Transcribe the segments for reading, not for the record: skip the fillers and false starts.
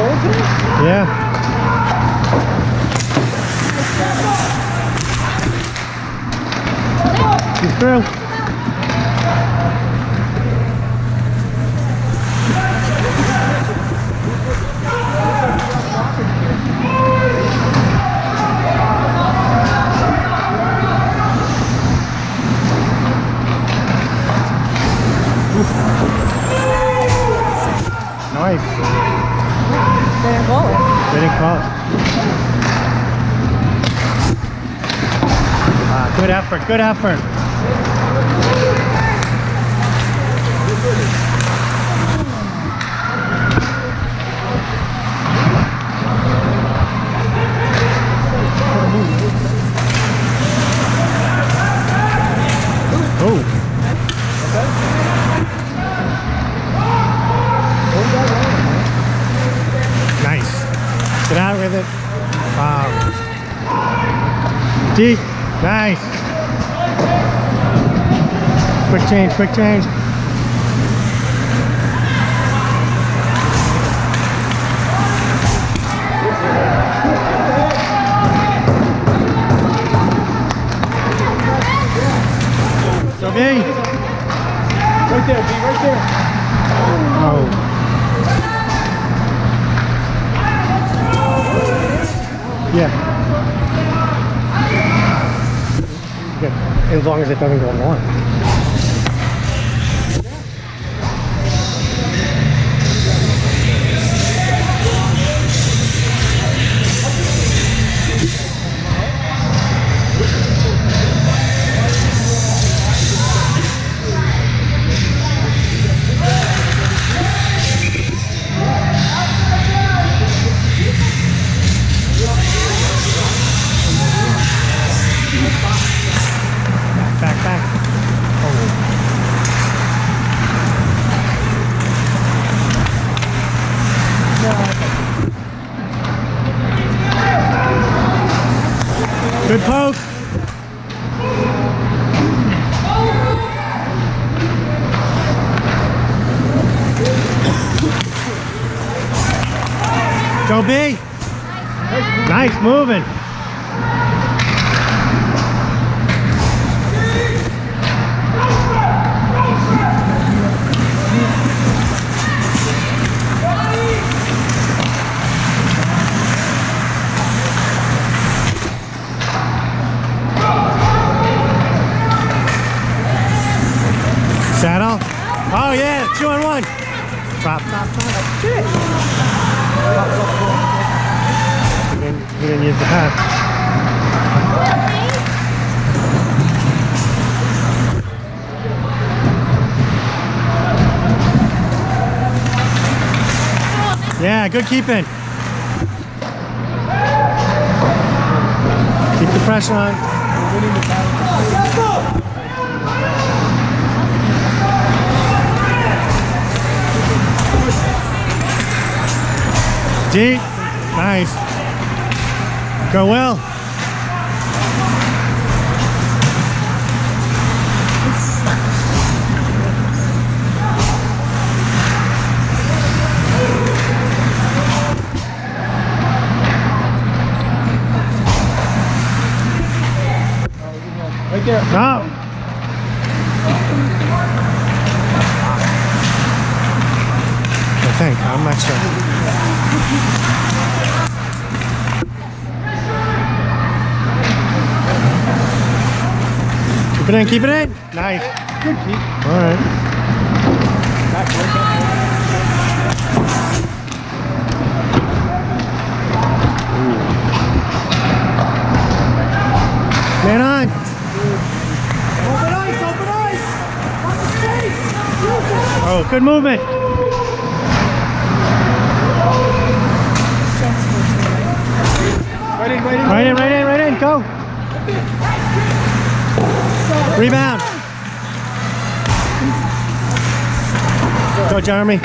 cold today? Yeah. He's through. Nice. They didn't call it. They didn't call it. Good effort, good effort. Oh. Nice. Get out with it. Wow. Deep. Nice. Quick change, quick change. So B. Right there, B, right there. Oh. Yeah. Good. As long as it doesn't go on. Back. Good poke. Go B. Nice moving. Saddle. Oh yeah, 2 on 1. Drop. Shit. He didn't use the pass. Yeah, good keeping. Keep the pressure on. Deep. Nice. Go well. Right there. No. I think. I'm not sure. Keep it in, keep it in. Nice. Good keep. All right. Back, right back. Man on. Open ice, open ice! Watch the space! Oh, good movement. Right in, right in. Right in, right in, right in. Go. Rebound. Go, Jeremy.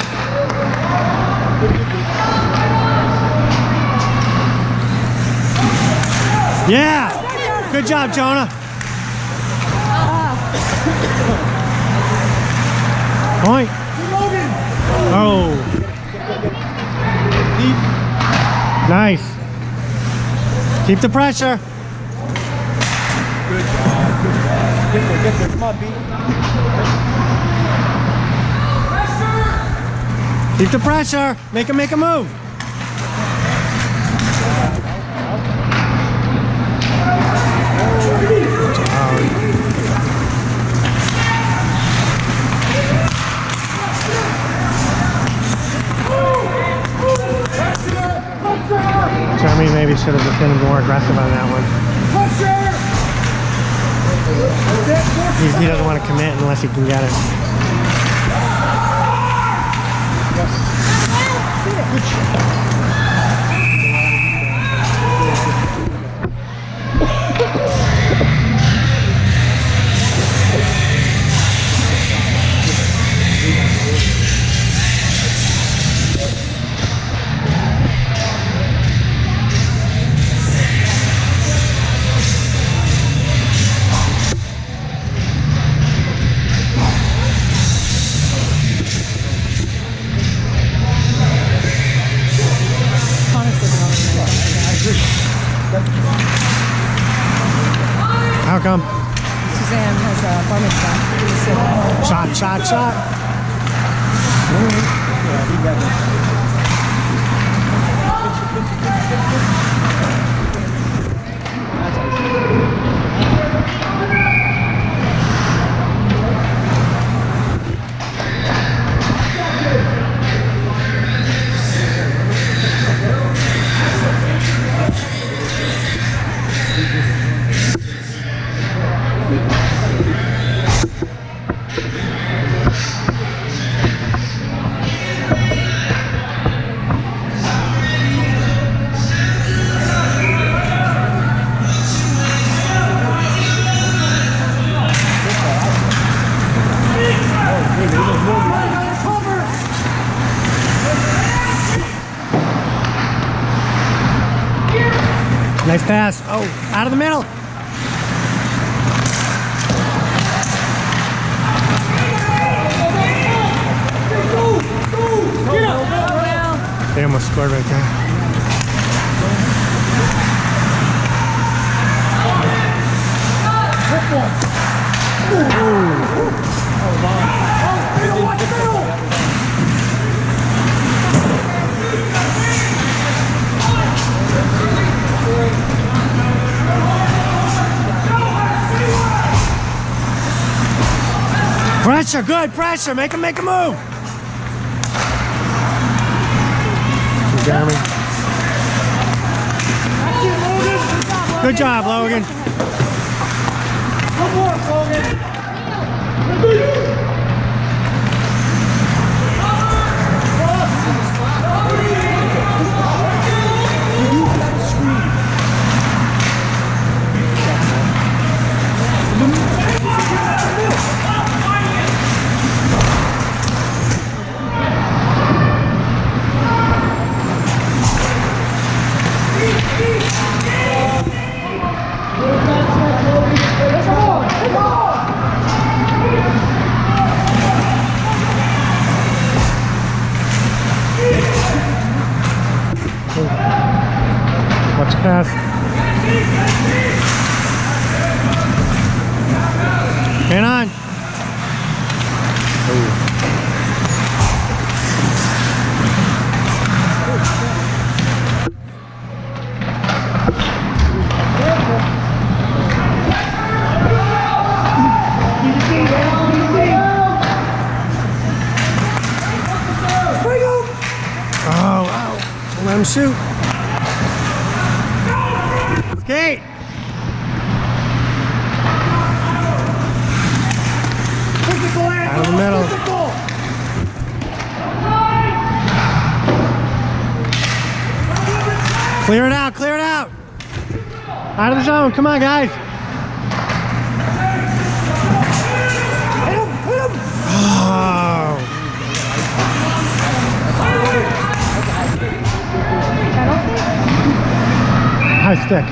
Yeah. Good job, Jonah. Point. Oh. Nice. Keep the pressure. Good job. Good job. Get there. Come on, B. Keep the pressure. Make a move. Jeremy maybe should have been more aggressive on that one. He doesn't want to commit unless he can get it. How come? Suzanne has a bar mitzvah. Shot. Nice pass. Oh, out of the middle. They almost scored right there. Pressure, good pressure. Make him make a move. Jeremy. Good job, Logan. One more, Logan. Watch the pass. Hang on. Oh, wow. Let him shoot. Skate. Out of the middle. Clear it out, clear it out. Out of the zone, come on guys. Oh. High stick.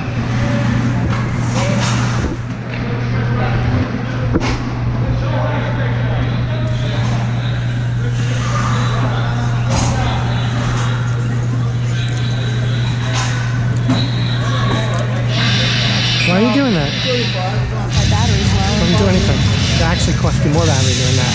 It actually cost you more battery doing that.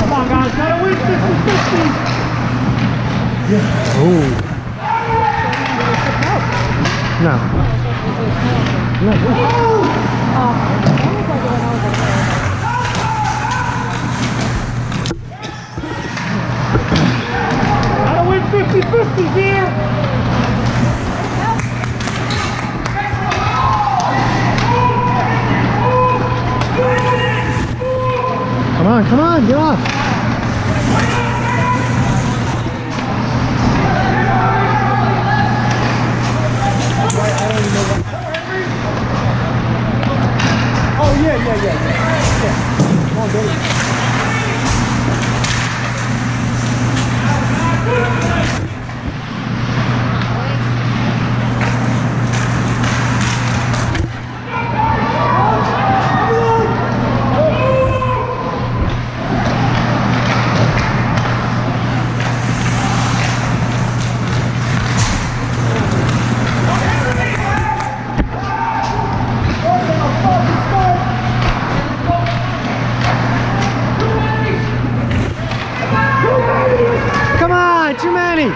Come on, guys, gotta win 50-50. Oh. No. Gotta win 50-50 here. Come on, get off. Oh, yeah. Come on, Billy. Come on, too many.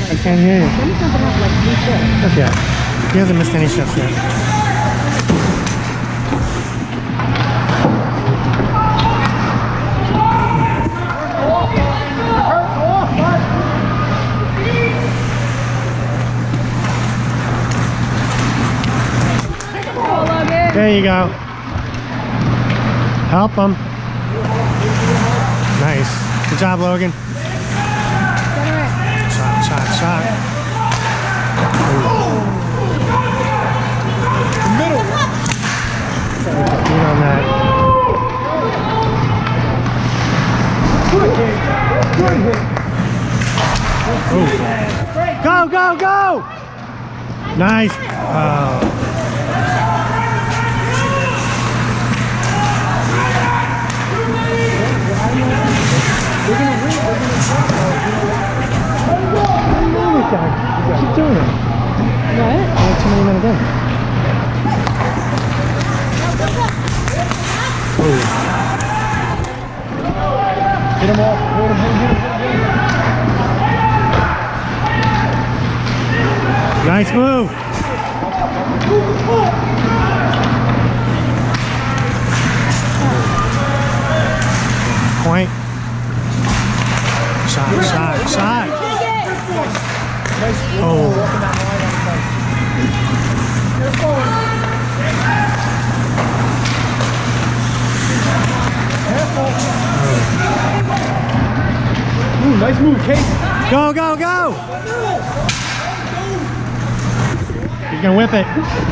I can't hear you. Okay. He hasn't missed any shifts yet. There you go. Help him. Nice. Good job, Logan. Shot. Middle. Beat on that. Good hit. Go! Nice. Oh. Keep doing it. What? Only 2 minutes in. Hit him off. Nice move. Point. Shot. Oh. Ooh, nice move, Case. Go! He's gonna whip it.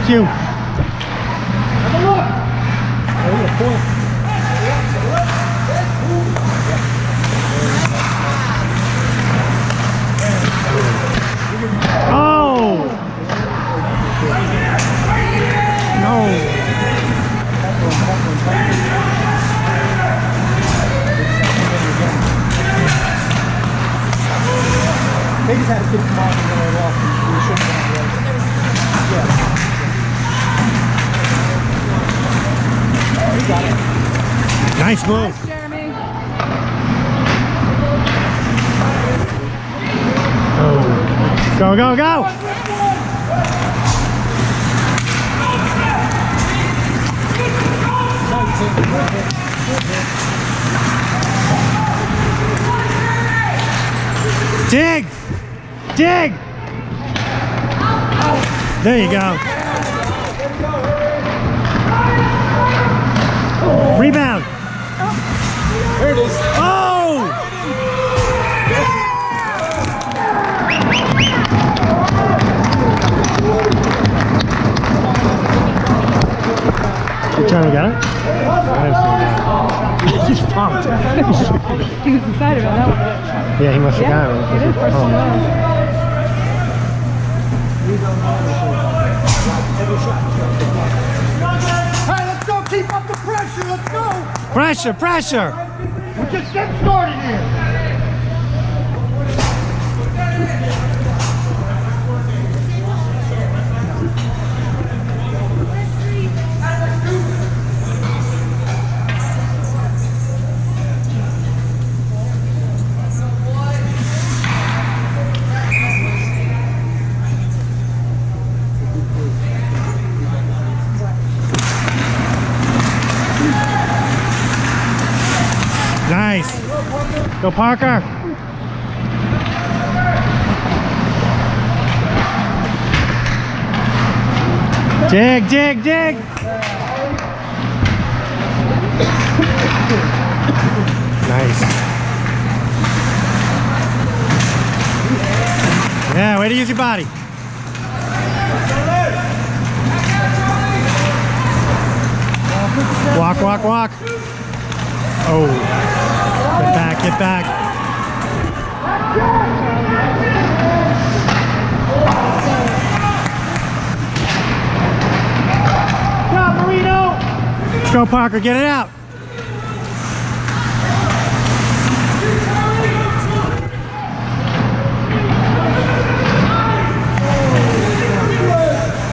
Q. Have a look. Oh, yeah, point. Oh! No. They just had a good command and then they lost and we shouldn't have done it. Yeah. He got it. Nice move. Jeremy. Oh. Go, go, go! Dig! Dig! There you go. Rebound! There it is. Oh! You trying to get it? He's pumped. He was excited about that one. Yeah, he must have got it. It is first one. Hey, let's go. Keep up the pressure. Let's go. Pressure, pressure! We're just getting started here. Nice. Go Parker. Dig, dig, dig. Nice. Yeah, way to use your body. Walk, walk, walk. Oh. Get back, get back. Come on, Marino. Let's go, Parker, get it out.